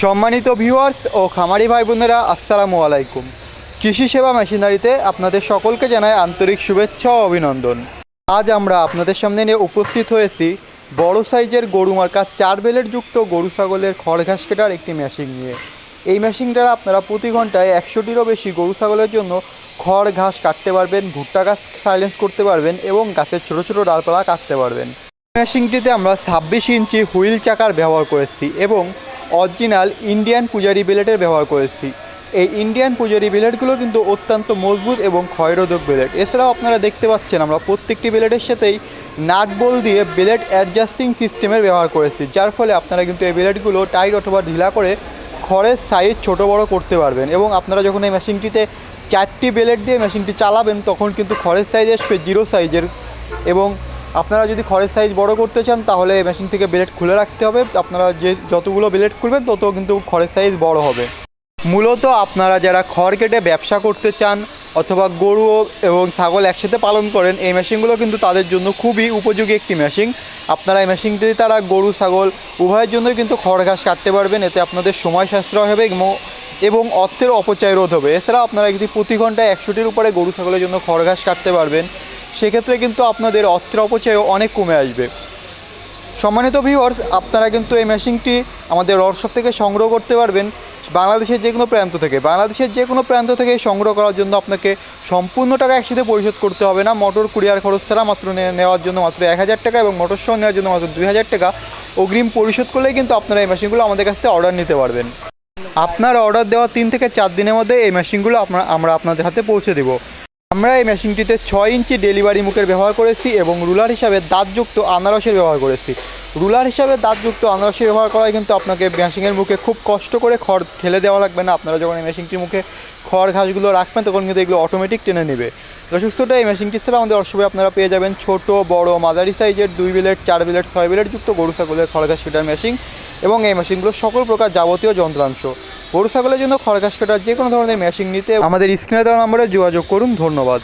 সম্মানিত ভিউয়ার্স ও খামারি ভাই বোনেরা, আসসালামু আলাইকুম। কৃষি সেবা মেশিনারিতে আপনাদের সকলকে জানাই আন্তরিক শুভেচ্ছা ও অভিনন্দন। আজ আমরা আপনাদের সামনে নিয়ে উপস্থিত হয়েছি বড় সাইজের গরু মার্কা 4 বেলের যুক্ত গরু ছাগলের খড় ঘাস কাটার একটি মেশিন নিয়ে। এই মেশিন দ্বারা আপনারা প্রতি ঘন্টায় 100টিরও বেশি গরু ছাগলের জন্য খড় ঘাস কাটতে পারবেন, ভুট্টা গাছ সাইলেন্স করতে পারবেন এবং গাছের ছোট ছোট ডালপালা কাটতে পারবেন। মেশিনটিতে আমরা 26 ইঞ্চি হুইল চাকার ব্যবহার করেছি এবং অরিজিনাল ইন্ডিয়ান পূজারি ব্লেডের ব্যবহার করেছি। এই ইন্ডিয়ান পূজারি ব্লেডগুলো কিন্তু অত্যন্ত মজবুত এবং ক্ষয়রোধক ব্লেড। এছাড়াও আপনারা দেখতে পাচ্ছেন আমরা প্রত্যেকটি ব্লেডের সাথেই নাট বল দিয়ে ব্লেড অ্যাডজাস্টিং সিস্টেমের ব্যবহার করেছি, যার ফলে আপনারা কিন্তু এই ব্লেডগুলো টাইট অথবা ঢিলা করে খড়ের সাইজ ছোট বড় করতে পারবেন। এবং আপনারা যখন এই মেশিনটিতে 4টি ব্লেড দিয়ে মেশিনটি চালাবেন তখন কিন্তু খড়ের সাইজ আসবে 0 সাইজের। এবং আপনারা যদি খড়ের সাইজ বড় করতে চান তাহলে মেশিন থেকে ব্লেড খুলে রাখতে হবে। আপনারা যতগুলো ব্লেড খুলবেন তত কিন্তু খড়ের সাইজ বড় হবে। মূলত আপনারা যারা খড় কেটে ব্যবসা করতে চান অথবা গরু এবং ছাগল একসাথে পালন করেন, এই মেশিনগুলো কিন্তু তাদের জন্য খুবই উপযোগী একটি মেশিন। আপনারা এই মেশিনটি তারা গরু ছাগল উভয়ের জন্যই কিন্তু খড় ঘাস কাটতে পারবেন। এতে আপনাদের সময় সাশ্রয় হবে এবং অর্থের অপচয় রোধ হবে। এছাড়াও আপনারা যদি প্রতি ঘন্টায় 100টির উপরে গরু ছাগলের জন্য খড় ঘাস কাটতে পারবেন, সেক্ষেত্রে কিন্তু আপনাদের অর্থের অপচয়ও অনেক কমে আসবে। সম্মানিত ভিউয়ার্স, আপনারা কিন্তু এই মেশিনটি আমাদের ওয়ার্কশপ থেকে সংগ্রহ করতে পারবেন বাংলাদেশের যে কোনো প্রান্ত থেকে। বাংলাদেশের যে কোনো প্রান্ত থেকে সংগ্রহ করার জন্য আপনাকে সম্পূর্ণ টাকা একসাথে পরিশোধ করতে হবে না। মোটর কুরিয়ার খরচ ছাড়া মাত্র নেওয়ার জন্য মাত্র 1000 টাকা এবং মোটর সহ নেওয়ার জন্য মাত্র 2000 টাকা অগ্রিম পরিশোধ করলেই কিন্তু আপনারা এই মেশিনগুলো আমাদের কাছ থেকে অর্ডার নিতে পারবেন। আপনার অর্ডার দেওয়া 3 থেকে 4 দিনের মধ্যে এই মেশিনগুলো আমরা আপনাদের হাতে পৌঁছে দেব। আমরা এই মেশিনটিতে 6 ইঞ্চি ডেলিভারি মুখের ব্যবহার করেছি এবং রুলার হিসাবে দাঁতযুক্ত আনারসের ব্যবহার করেছি। রুলার হিসাবে দাঁতযুক্ত আনারসের ব্যবহার করায় কিন্তু আপনাকে মেশিনের মুখে খুব কষ্ট করে খড় ঠেলে দেওয়া লাগবে না। আপনারা যখন এই মেশিনটির মুখে খড় ঘাসগুলো রাখবেন তখন কিন্তু এগুলো অটোমেটিক টেনে নেবে। দর্শকশ্রোতা, এই মেশিনটি ছাড়া আমাদের ওয়ার্কশপে আপনারা পেয়ে যাবেন ছোট বড় মাঝারি সাইজের 2 ব্লেড 4 ব্লেড 6 ব্লেড যুক্ত গরু ছাগলের খড় ঘাস কাটার মেশিন এবং এই মেশিনগুলো সকল প্রকার যাবতীয় যন্ত্রাংশ। গরু ছাগলের জন্য খড় ঘাস কাটার যে কোনো ধরনের মেশিন নিতে আমাদের স্ক্রিনে দেওয়া নম্বরে যোগাযোগ করুন। ধন্যবাদ।